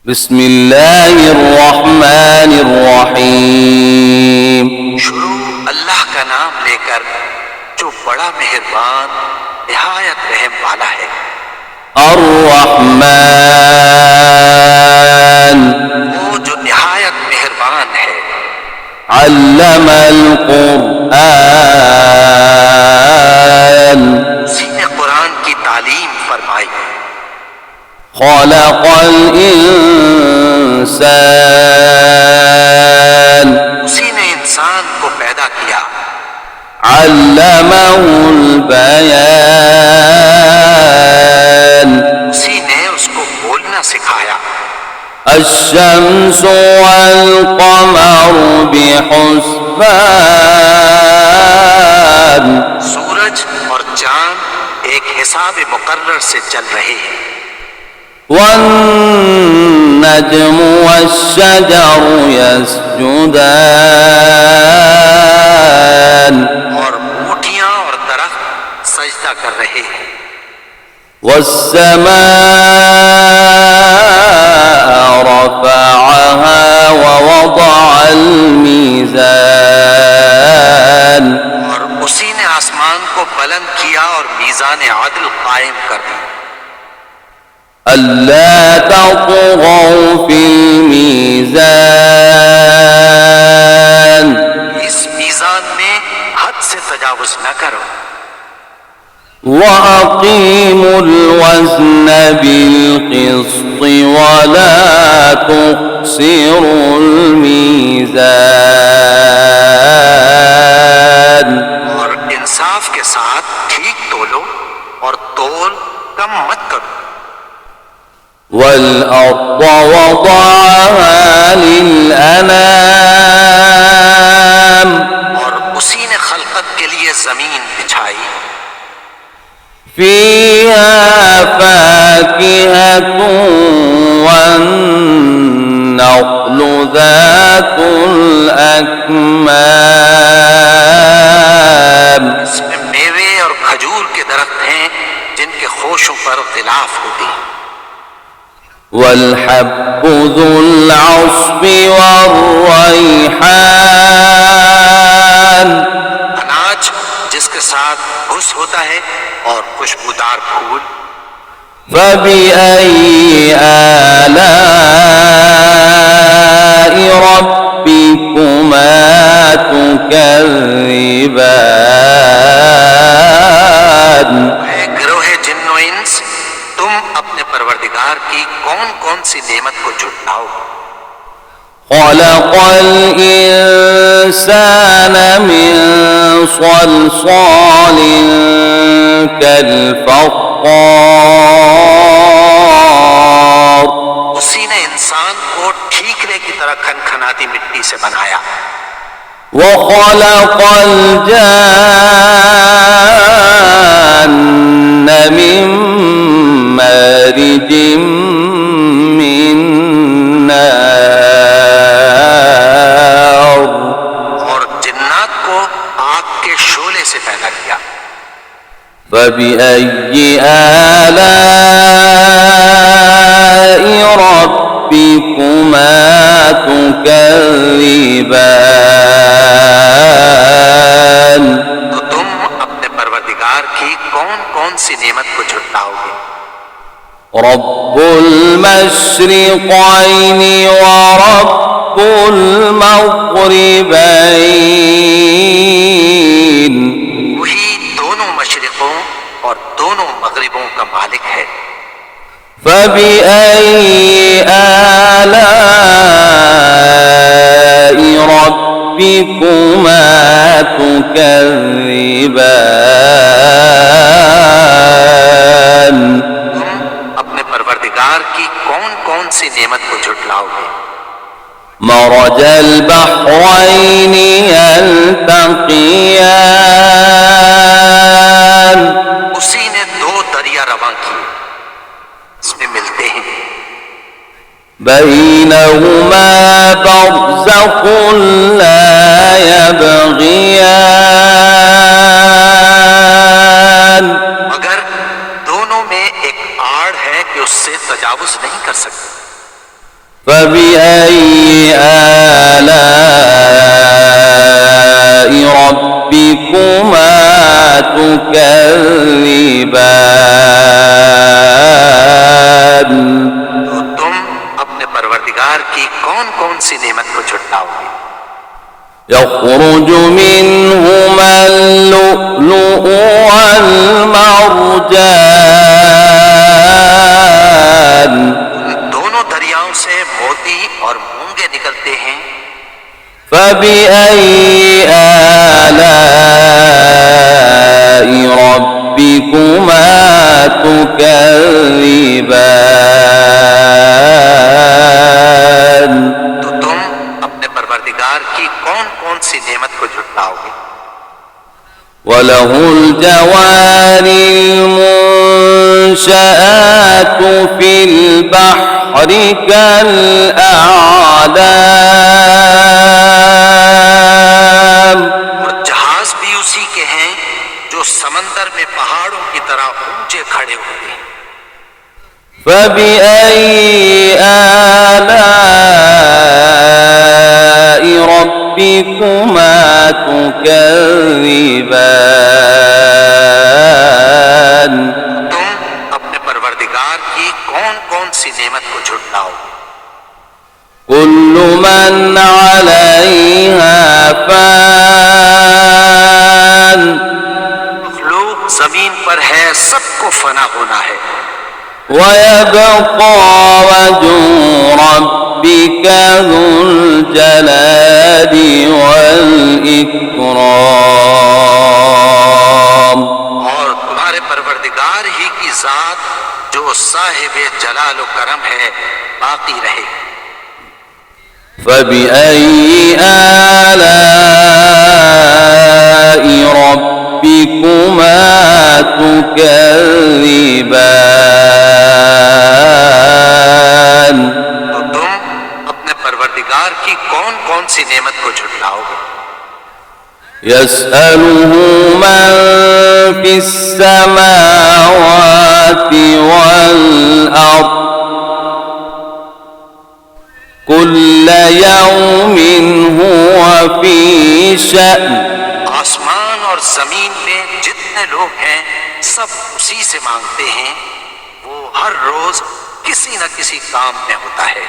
बिस्मिल्लाहिर्रहमानिर्रहीम। शुरू अल्लाह का नाम लेकर जो बड़ा मेहरबान निहायत रहम वाला है। अर्रहमान, वो जो निहायत मेहरबान है। अल्लमल कुरआन, उसी ने कुरान की तालीम फरमाई। खलक़ल इंसान, उसी ने इंसान को पैदा किया। अल्लमहुल बयान, उसी ने उसको बोलना सिखाया। अश्शम्सु वल क़मरु बिहुस्बान, सूरज और चांद एक हिसाब मुकर्रर से चल रहे हैं। वन्नज्मु वश्शजरु यस्जुदान, और बूटियां और दरख्त सजदा कर रहे हैं। वस्समाअ रफ़अहा ववदअल मीज़ान, और उसी ने आसमान को बुलंद किया और मीज़ान आदल कायम कर दी। अल्ला ततगौ फिल मीज़ान, इस मीज़ान में हद से तजावुज न करो। वअक़ीमुल वज़्न बिल क़िस्ति वला तुख़्सिरुल मीज़ान, और इंसाफ के साथ ठीक तोलो और तोल कम मत करो। वल-अर्ज़ वज़अहा लिल-अनाम, और उसी ने खलकत के लिए जमीन बिछाई। फ़ीहा फ़ाकिहतुन वन्नख़्लु ज़ातुल अकमाम, इसमें मेवे और खजूर के दरख्त हैं जिनके खोशों पर गिलाफ होती। वल-हब्बु ज़ुल अस्फ़ि वर्रैहान, अनाज जिसके साथ भुस होता है और खुशबूदार फूल। फ़बिअय्यि आलाइ रब्बिकुमा तुकज़्ज़िबान, ऐ गिरोहे जिन्नो इंस, तुम अपने परवरदिगार की कौन कौन सी नेमत को झुटलाओ। खलक़ल इंसान मिन सलसालिन कल-फ़ख़्ख़ार, उसी ने इंसान को ठीकरे की तरह खनखनाती मिट्टी से बनाया। वख़लक़ल जान्न मिन मारिजिम मिन नार, और जिन्नात को आग के शोले से पैदा किया। फ़बिअय्यि आलाइ रब्बिकुमा तुकज़्ज़िबान, तो तुम अपने परवरदिगार की कौन कौन सी नेमत को झुटलाओगे। रब्बुल मशरिक़ैनि व रब्बुल मग़रिबैन, वही दोनों मशरिकों और दोनों मगरिबों का मालिक है। फ़बिअय्यि आलाइ रब्बिकुमा तुकज़्ज़िबान, तुम अपने परवरदिगार की कौन कौन सी नेमत को झुटलाओगे। मरजल बहरैनि यल्तक़ियान, उसी ने दो दरिया रवां किए, इसमें मिलते हैं। बैनहुमा बरज़ख़ुन ला यबग़ियान, मगर दोनों में एक आड़ है कि उससे तजावुज नहीं कर सकते। فبأي آلاء ربكما تكذبان तो तुम अपने परवरदिगार की कौन कौन सी नेमत को झुटलाओगे? يخرج منهما اللؤلؤ والمرجان दोनों दरियाओं से मोती और मूंगे निकलते हैं। فبأي آلاء ربكما تكذبان तो तुम अपने परवरदिगार की कौन कौन सी नेमत को झुटलाओगे? وله الجوار المنشآت في البحر كالأعلام और जहाज भी उसी के हैं जो समंदर में पहाड़ों की तरह ऊंचे खड़े होते हैं। فبأي آلاء ربكما تكذبان तुम अपने परवरदिगार की कौन कौन सी नेमत को झुटलाओगे? كل من عليها فان लोग जमीन पर है, सबको फना होना है। ويبقى وجه ربك ذو الجلال والإكرام और तुम्हारे परवरदिगार ही की जात जो साहिब जलाल व करम है बाकी रहे। فبأي آلاء ربكما تكذبان तो तुम अपने परवरदिगार की कौन कौन सी नेमत को झुटलाओगे? يسأله من في السماوات والأرض كل يوم هو في شأن आसमान और जमीन में जितने लोग हैं सब उसी से मांगते हैं। वो हर रोज किसी न किसी काम में होता है।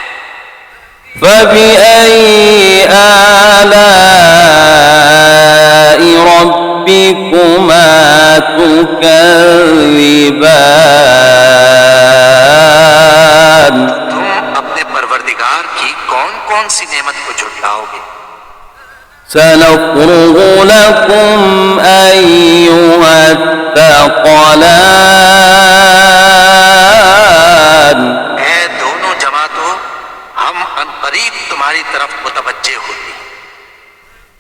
فبأي آلاء ربكما تكذبان तुम अपने परवरदिगार की कौन कौन सी नेमत को झुटलाओगे? سنفرغ لكم أيها الثقلان ऐ दोनों जमातों, हम अनकरीब तुम्हारी तरफ मुतवज्जे होते हैं।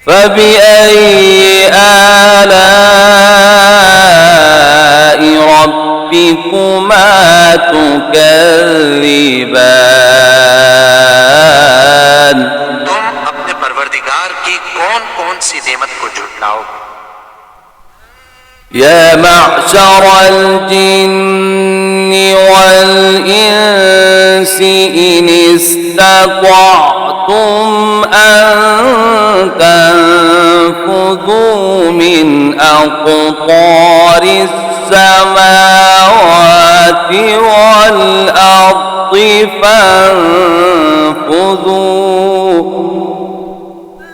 فبأي آلاء ربكما تكذبان तुम अपने परवरदिगार की कौन कौन सी नेमत को झुटलाओगे? يا معشر الجن والإنس إن استطعتم أن تنفذوا من أقطار السماوات والأرض فانفذوا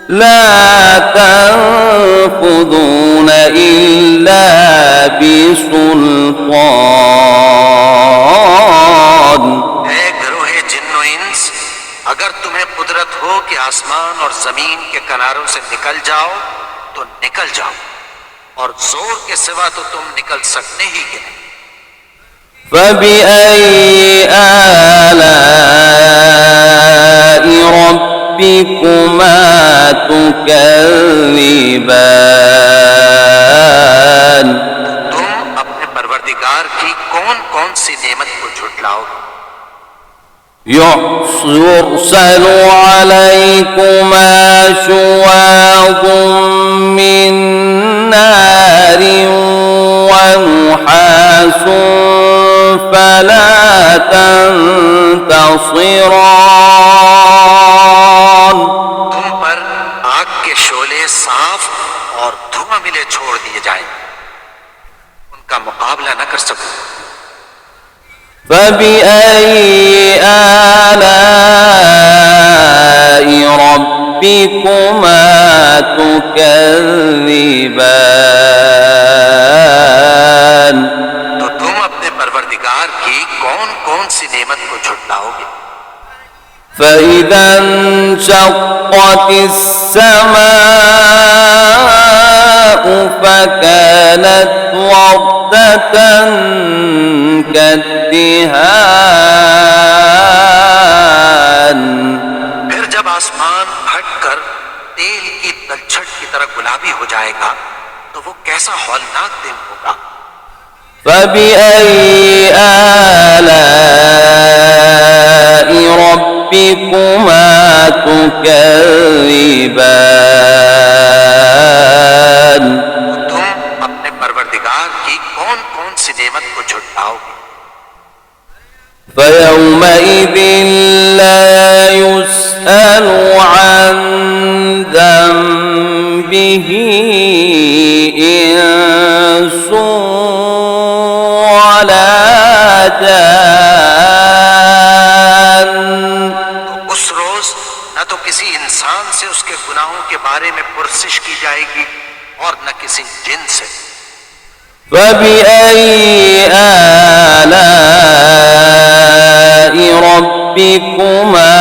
لا تنفذون إلا بسلطان ऐ गिरोहे जिन्नो इंस, अगर तुम्हें कुदरत हो कि आसमान और जमीन के किनारों से निकल जाओ तो निकल जाओ, और जोर के सिवा तो तुम निकल सकते ही के नहीं। فبأي آلاء ربكما تكذبان तुम अपने परवरदिगार की कौन कौन सी नेमत को झुटलाओगे? يرسل عليكما شواظ من نار ونحاس فلا تنتصران मिले छोड़ दिए जाएंगे, उनका मुकाबला न कर सको। فبأي آلاء ربكما تكذبان तो तुम अपने परवरदिगार की कौन कौन सी नेमत को झुटलाओगे? فإذا انشقت السماء فكانت وردة كالدهان फिर जब आसमान फटकर तेल की तलछट की तरह गुलाबी हो जाएगा तो वो कैसा हौलनाक दिन होगा। فبأي آلاء ربكما تكذبان तो तुम अपने परवरदिगार की कौन कौन सी नेमत को झुटलाओगे? فيومئذ لا يسأل عن ذنبه إنس ولا جان तो उस रोज न तो किसी इंसान से उसके गुनाहों के बारे में पुरसिश की जाएगी और न किसी जिन से। فبأي آلاء ربكما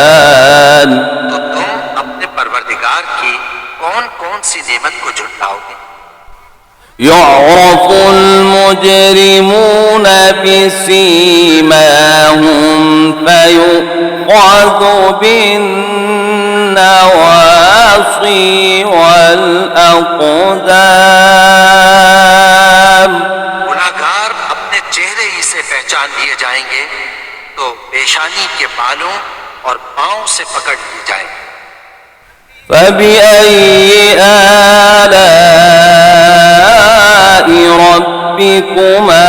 تكذبان तो तुम अपने परवरदिगार की कौन कौन सी नेमत को झुटलाओगे? يعرف المجرمون بسيماهم فيؤخذ بالنواصي والأقدام गुनाहगार अपने चेहरे ही से पहचान लिए जाएंगे तो पेशानी के बालों और पांव से पकड़ लिए जाएंगे। فبأي آلاء ربكما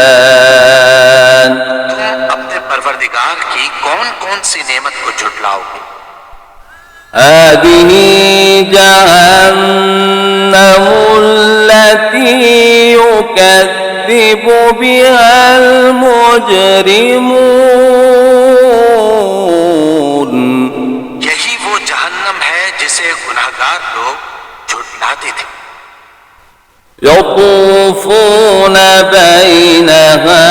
تكذبان तुम अपने परवरदिगार की कौन कौन सी नेमत को झुटलाओगे? هذه جهنم التي يكذب بها المجرمون यही वो जहन्नम है जिसे गुनाहगार लोग झुटलाते थे। يطوفون بينها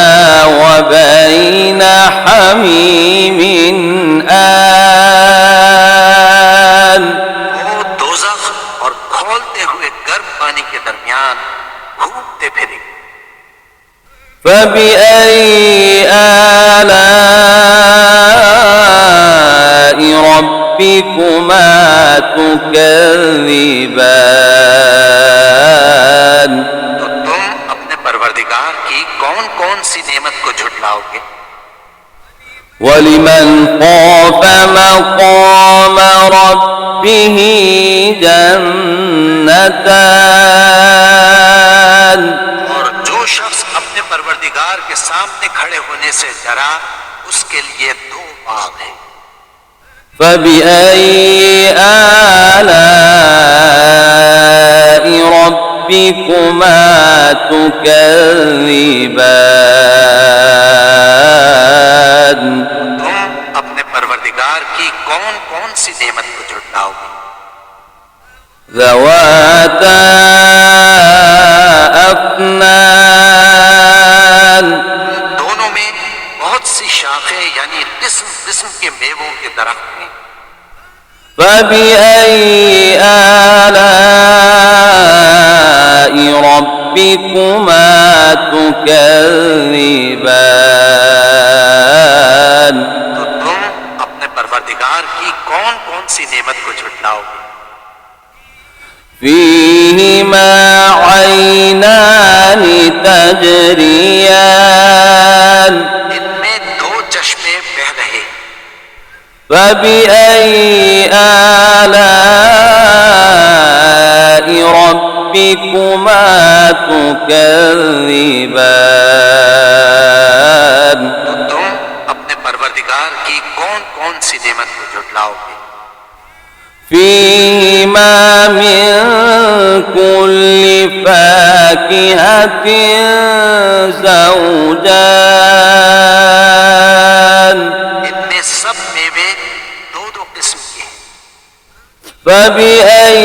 وبين حميم آن वो दोज़ख और खौलते हुए गर्म पानी के दरमियान घूमते फिरेंगे। فبأي آلاء ربكما تكذبان तो तुम अपने परवरदिगार की कौन कौन सी नेमत को झुटलाओगे? ولمن خاف مقام ربه جنتان और जो शख्स अपने परवरदिगार के सामने खड़े होने से डरा उसके लिए दो बाग हैं। فبأي آلاء ربكما تكذبان तुम अपने परवरदिगार की कौन कौन सी नेमत को झुटलाओगे? ذواتا أفنان दोनों में बहुत सी शाखें यानी किस्म किस्म के मेवों के दरख्त हैं। فبأي آلاء ربكما تكذبان तो तुम अपने परवरदिगार की कौन कौन सी नेमत को झुटलाओगे? فيهما عينان تجريان इनमें दो चश्मे बह रहे। فبأي آلاء ربكما تكذبان तो तुम अपने परवरदिगार की कौन कौन सी सी नेमत को झुटलाओगे? فيهما من كل فاكهة زوجان इनमें सब मेवे दो दो किस्म के हैं। فبأي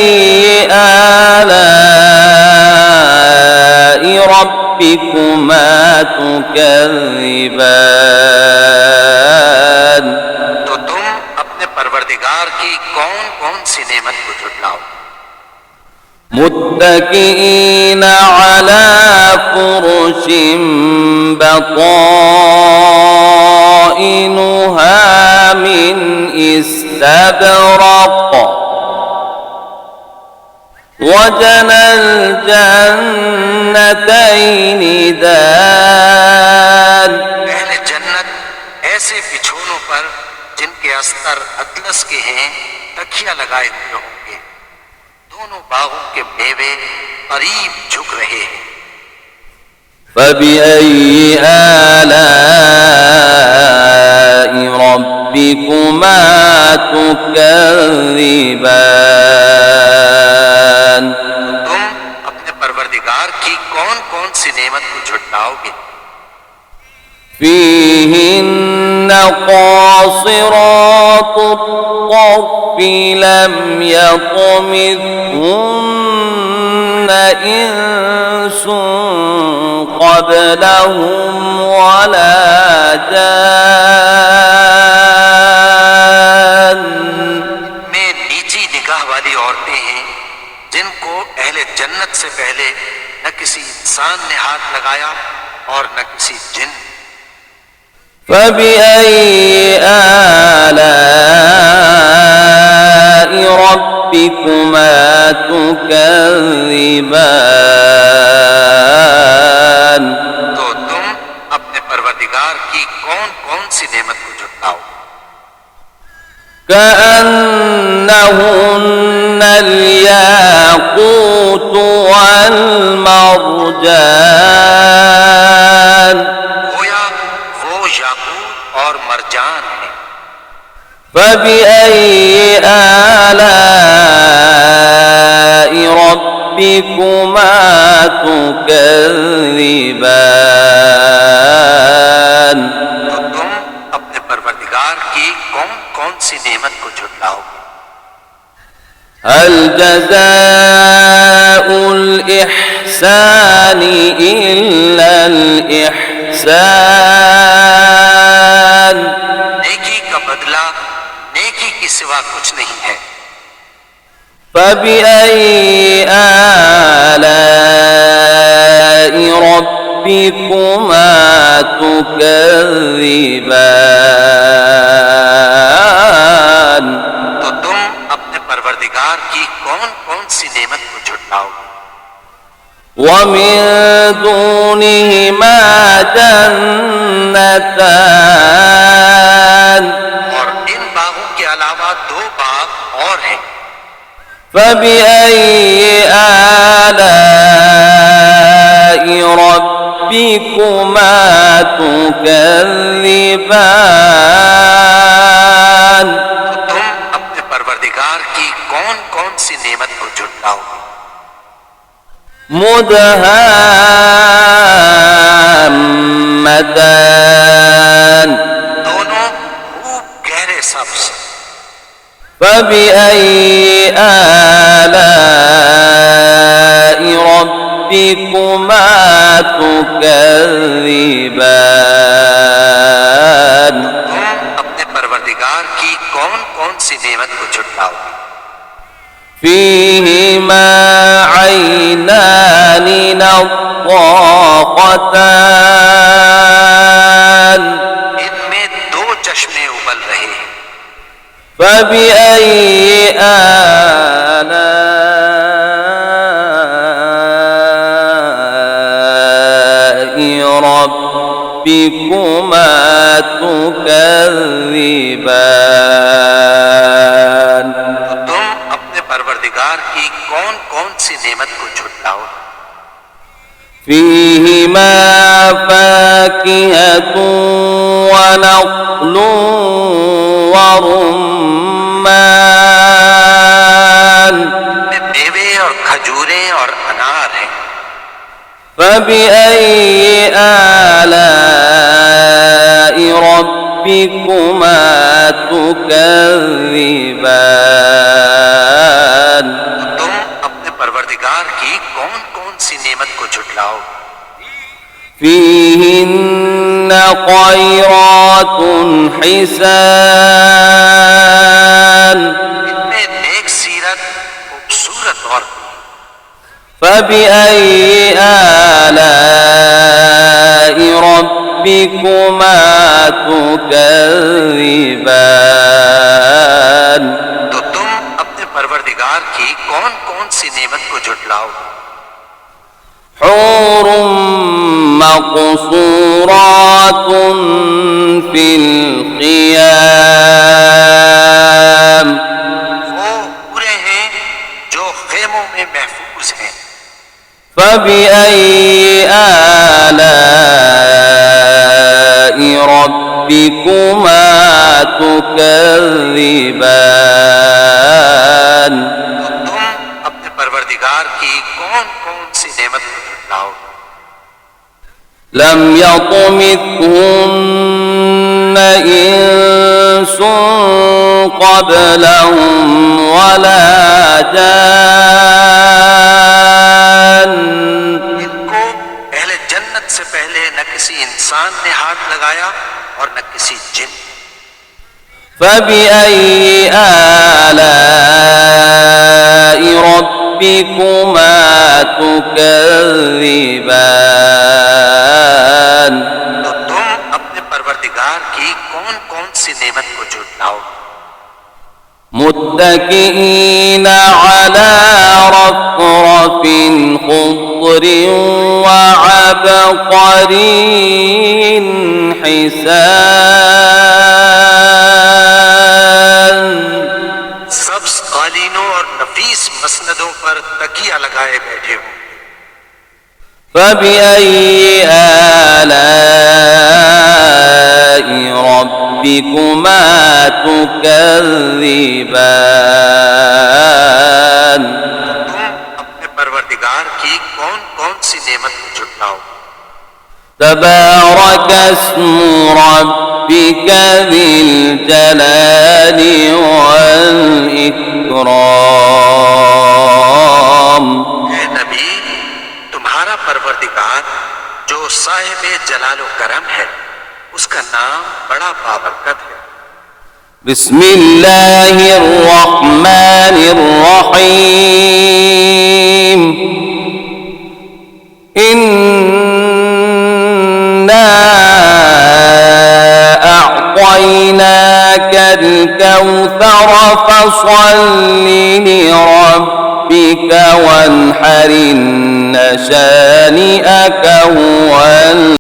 آلاء ربكما تكذبان तो तुम अपने परवरदिगार की कौन कौन सी नेमत को झुटलाओ? متكئين على فرش بطائنها من استبرق وجنى الجنتين دان पहले जन्नत ऐसे बिछोनों पर जिनके अस्तर अतलस के हैं तकिया लगाए हुए होंगे। दोनों बागों के मेवे करीब झुक रहे हैं। فبأي آلاء ربكما تكذبان तुम अपने परवरदिगार की कौन कौन सी नेमत को झुटलाओगे? فيهن قاصرات الطرف لم يطمثهن إنس قبلهم ولا جان में नीची निगाह वाली औरतें हैं जिनको अहले जन्नत से पहले न किसी इंसान ने हाथ लगाया और न किसी जिन। فبأي آلاء ربكما تكذبان तो तुम अपने परवरदिगार की कौन कौन सी नेमत को झुटलाओ? كأنهن الياقوت والمرجان गोया वो याकूत और मरजान है। فبأي آلاء ربكما تكذبان तो तुम अपने परवरदिगार की कौन कौन सी नेमत को झुटलाओगे? هل جزاء الإحسان إلا الإحسان नेकी का बदला नेकी के सिवा कुछ नहीं है। فبأي آلاء ربكما تكذبان तो तुम अपने परवरदिगार की कौन कौन सी नेमत को झुटलाओगे? ومن دونهما جنتان और इन बागों के अलावा दो बाग और हैं। فبأي آلاء ربكما تكذبان तो तुम अपने परवरदिगार की कौन कौन सी नेमत को झुटलाओगे? مدهامتان दोनों खूब गहरे सब्ज। فبأي آلاء ربكما تكذبان तुम अपने परवरदिगार की कौन कौन सी नेमत को झुटलाओगे? فيهما عينان نضاقتان इनमें दो चश्मे उबल रहे हैं। فبأي آلاء ربكما تكذبان तो तुम अपने परवरदिगार की कौन कौन सी नेमत को झुटलाओ? فيهما فاكهة ونخل فبأي آلاء ربكما تكذبان तुम अपने परवरदिगार की कौन कौन सी नेमत को झुटलाओ। فيهن خيرات حسان इनमें नेक सीरत खूबसूरत और فبأي آلاء ربكما تكذبان तो तुम अपने परवरदिगार की कौन कौन सी नेमत को झुटलाओ। حور مقصورات في الخيام वो पूरे हैं जो खेमों में महफूज हैं। فبأي آلاء ربكما تكذبان तो तुम अपने परवरदिगार की कौन कौन सी नेमत को झुटलाओ। لم يطمثهن إنس قبلهم ولا جان इनको पहले जन्नत से पहले न किसी इंसान ने हाथ लगाया और न किसी जिन। فبأي آلاء ربكما تكذبان तो तुम अपने परवरदिगार की कौन कौन सी नेमत को झुटलाओ। متكئين على رفرف خضر وعبقري حسان सब्ज कालीनों और नफीस मसनदों पर तकिया लगाए बैठे हो। فبأي آلاء ربكما تكذبان तुम अपने परवरदिगार की कौन कौन सी नेमत को झुटलाओ। تبارك اسم ربك ذي الجلال والإكرام हे नबी, तुम्हारा परवरदिगार जो साहिब जलाल व करम है, उसका नाम बड़ा बाबरकत है। بسم الله الرحمن الرحيم إنا أعطيناك الكوثر فصل لربك وانحر إن شانئك هو